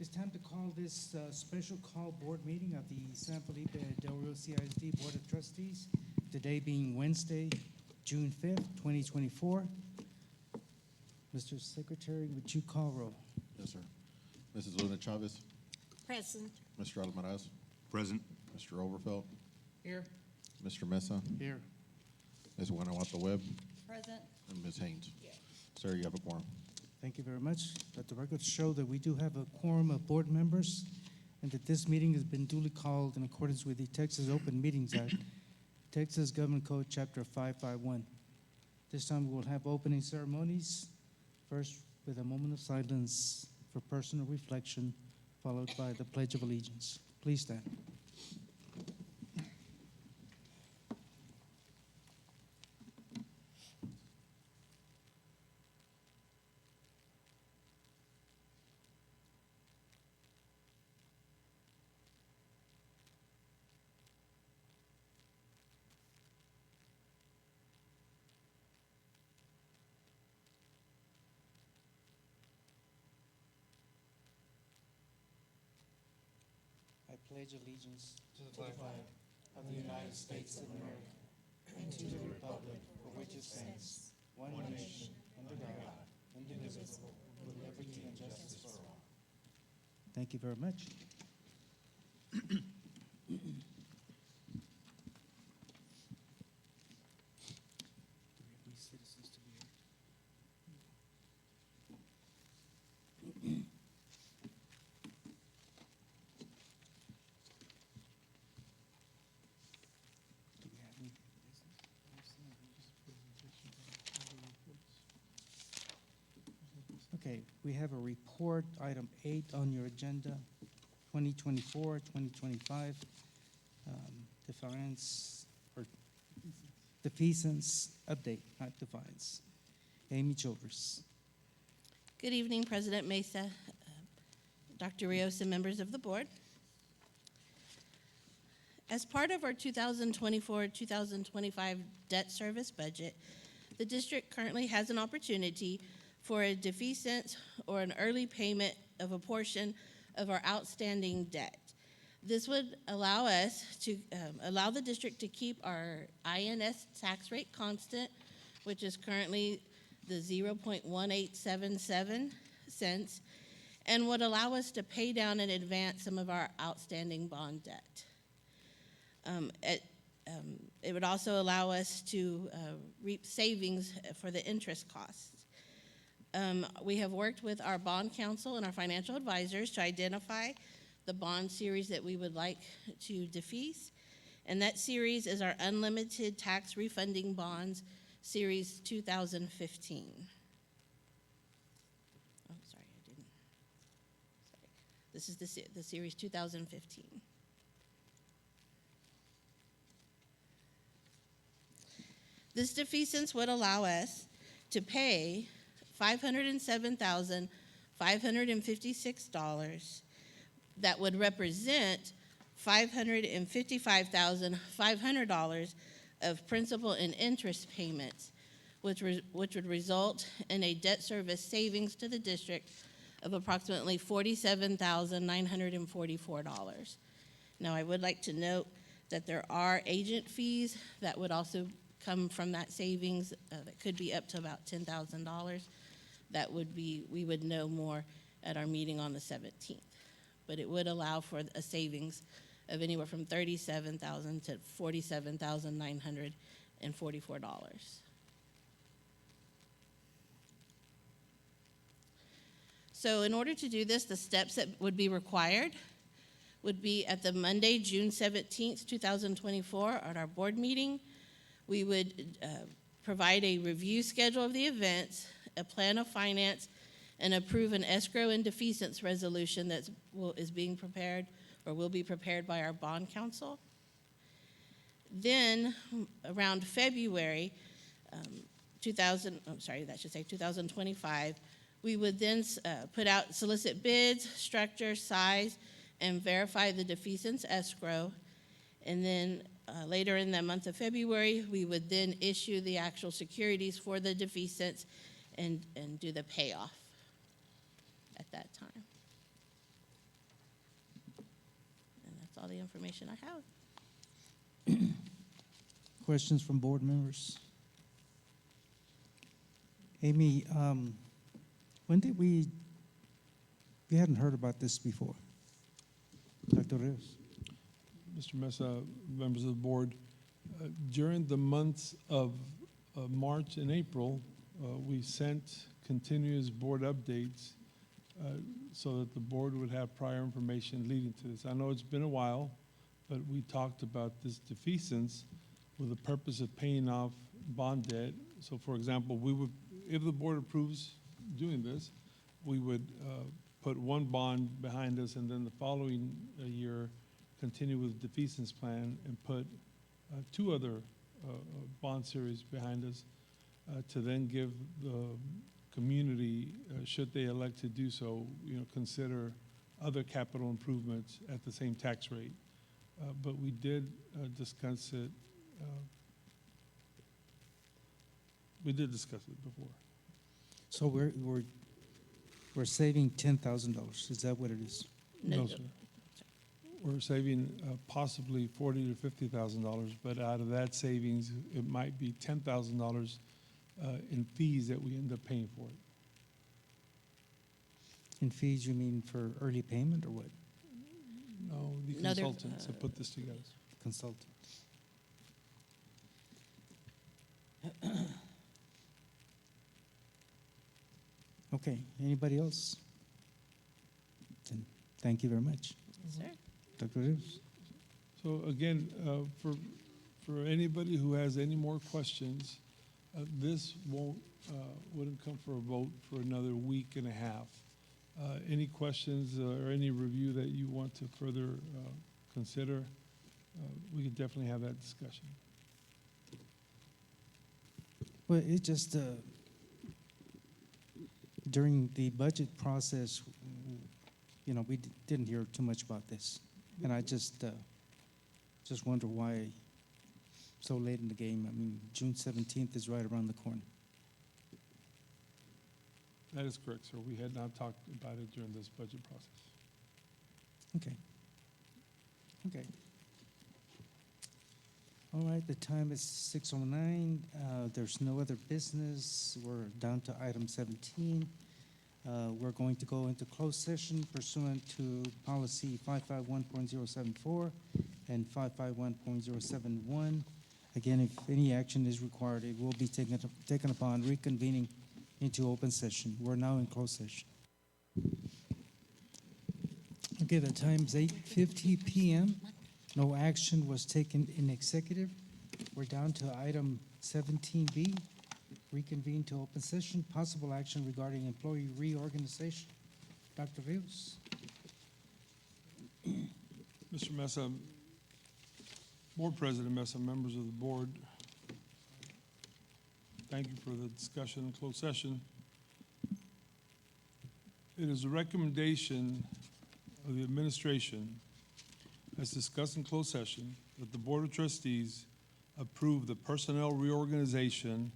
It's time to call this special call board meeting of the San Felipe Del Rio CISD Board of Trustees, today being Wednesday, June 5th, 2024. Mr. Secretary, would you call roll? Yes, sir. Mrs. Luna Chavez, Present. Mr. Almaraz, Present. Mr. Overfelt, Here. Mr. Mesa, Here. Ms. Guanajuato Webb, Present. and Ms. Haynes. Sir, you have a quorum. Thank you very much. Let the records show that we do have a quorum of board members and that this meeting has been duly called in accordance with the Texas Open Meetings Act, Texas Government Code, Chapter 551. This time we will have opening ceremonies, first with a moment of silence for personal reflection, followed by the Pledge of Allegiance. Please stand. I pledge allegiance to the flag of the United States of America and to the republic for which it stands, one nation, under God, indivisible, with liberty and justice for all. Thank you very much. Do we have any citizens to be here? Do we have any business? Okay, we have a report, item 8 on your agenda, 2024-2025, defiance, or defeasance update, not defiance. Amy Childress. Good evening, President Mesa, Dr. Rios, and members of the board. As part of our 2024-2025 debt service budget, the district currently has an opportunity for a defeasance or an early payment of a portion of our outstanding debt. This would allow us to allow the district to keep our INS tax rate constant, which is currently the 0.1877 cents, and would allow us to pay down in advance some of our outstanding bond debt. It would also allow us to reap savings for the interest costs. We have worked with our bond counsel and our financial advisors to identify the bond series that we would like to defease, and that series is our Unlimited Tax Refunding Bonds Series 2015. Oh, sorry, I didn't. Sorry. This is the Series 2015. This defeasance would allow us to pay $507,556. That would represent $555,500 of principal and interest payments, which would result in a debt service savings to the district of approximately $47,944. Now, I would like to note that there are agent fees that would also come from that savings that could be up to about $10,000. That would be, we would know more at our meeting on the 17th. But it would allow for a savings of anywhere from $37,000 to $47,944. So in order to do this, the steps that would be required would be at the Monday, June 17th, 2024, at our board meeting. We would provide a review schedule of the events, a plan of finance, and approve an escrow and defeasance resolution that is being prepared or will be prepared by our bond counsel. Then, around February 2025, we would then solicit bids, structure, size, and verify the defeasance escrow. And then later in the month of February, we would then issue the actual securities for the defeasance and do the payoff at that time. all the information I have. Questions from board members? Amy, when did we hadn't heard about this before. Dr. Rios? Mr. Mesa, members of the board, during the months of March and April, we sent continuous board updates so that the board would have prior information leading to this. I know it's been a while, but we talked about this defeasance with the purpose of paying off bond debt. So for example, we would, if the board approves doing this, we would put one bond behind us and then the following year continue with the defeasance plan and put two other bond series behind us to then give the community, should they elect to do so, consider other capital improvements at the same tax rate. But we did discuss it. We did discuss it before. So we're saving $10,000. Is that what it is? No, sir. We're saving possibly $40,000 to $50,000, but out of that savings, it might be $10,000 in fees that we end up paying for it. In fees, you mean for early payment or what? No, the No, they're, consultants that put this together. Consultant. Okay, anybody else? Then thank you very much. Yes, sir. Dr. Rios? So again, for anybody who has any more questions, this wouldn't come for a vote for another week and a half. Any questions or any review that you want to further consider, we could definitely have that discussion. Well, it just, during the budget process, we didn't hear too much about this. And I just wonder why so late in the game. I mean, June 17th is right around the corner. That is correct, sir. We had not talked about it during this budget process. Okay. Okay. All right, the time is 6:09. There's no other business. We're down to item 17. We're going to go into closed session pursuant to policy 551.074 and 551.071. Again, if any action is required, it will be taken upon reconvening into open session. We're now in closed session. Okay, the time's 8:50 p.m. No action was taken in executive. We're down to item 17B, reconvene to open session, possible action regarding employee reorganization. Dr. Rios? Mr. Mesa, Board President Mesa, members of the board, thank you for the discussion in closed session. It is a recommendation of the administration, as discussed in closed session, that the Board of Trustees approve the personnel reorganization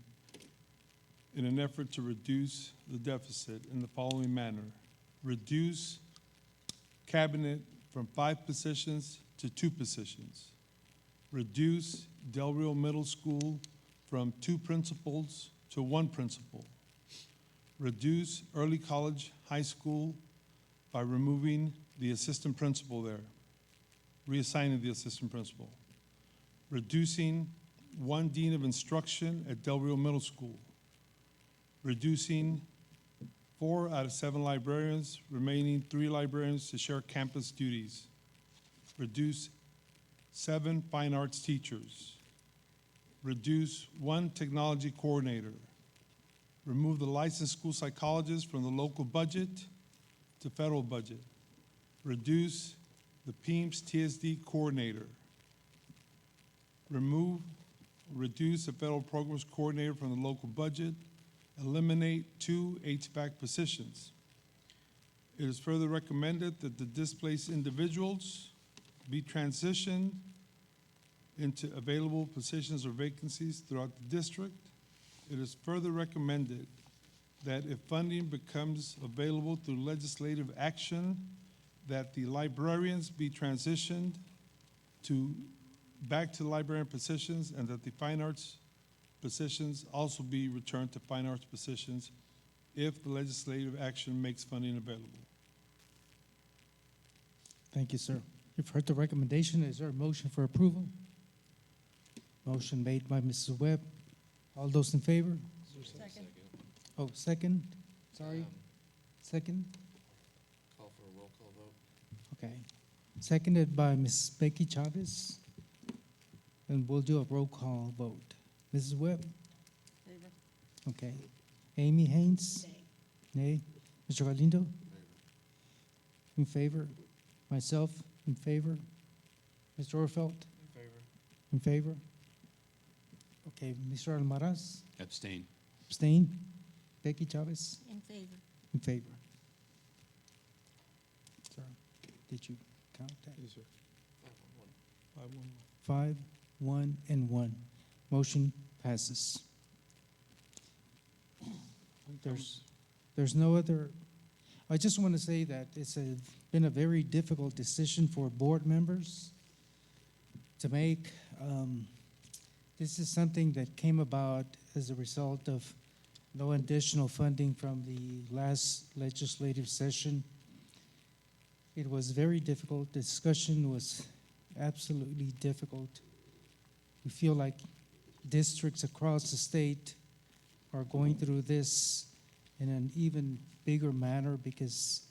in an effort to reduce the deficit in the following manner. Reduce cabinet from 5 positions to 2 positions. Reduce Del Rio Middle School from 2 principals to 1 principal. Reduce early college high school by removing the assistant principal there, reassigning the assistant principal. Reducing 1 dean of instruction at Del Rio Middle School. Reducing 4 out of 7 librarians, remaining 3 librarians to share campus duties. Reduce 7 fine arts teachers. Reduce 1 technology coordinator. Remove the licensed school psychologist from the local budget to federal budget. Reduce the PEAMS TSD coordinator. Reduce the federal programs coordinator from the local budget. Eliminate 2 HVAC positions. It is further recommended that the displaced individuals be transitioned into available positions or vacancies throughout the district. It is further recommended that if funding becomes available through legislative action, that the librarians be transitioned back to librarian positions, and that the fine arts positions also be returned to fine arts positions if the legislative action makes funding available. Thank you, sir. You've heard the recommendation. Is there a motion for approval? Motion made by Mrs. Webb. All those in favor? Second. Oh, second? Sorry? Second? Call for a roll call vote. Okay. Seconded by Mrs. Becky Chavez. And we'll do a roll call vote. Mrs. Webb? Favor. Okay. Amy Haynes? Nay. Mr. Galindo? In favor. Myself, in favor. Mr. Orfeld? In favor. In favor. Okay, Mr. Almaraz? Abstain. Abstain. Becky Chavez? In favor. In favor. Sir, did you count that? Yes, sir. 5-1. 5, 1, and 1. Motion passes. There's no other, I just want to say that it's been a very difficult decision for board members to make. This is something that came about as a result of no additional funding from the last legislative session. It was very difficult. Discussion was absolutely difficult. We feel like districts across the state are going through this in an even bigger manner because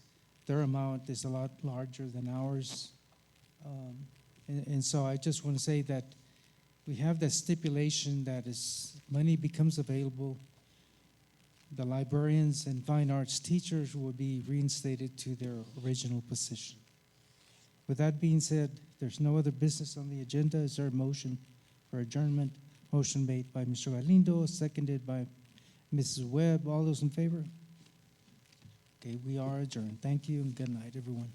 their amount is a lot larger than ours. And so I just want to say that we have the stipulation that as money becomes available, the librarians and fine arts teachers will be reinstated to their original position. With that being said, there's no other business on the agenda. Is there a motion for adjournment? Motion made by Mr. Galindo, seconded by Mrs. Webb. All those in favor? Okay, we are adjourned. Thank you and good night, everyone.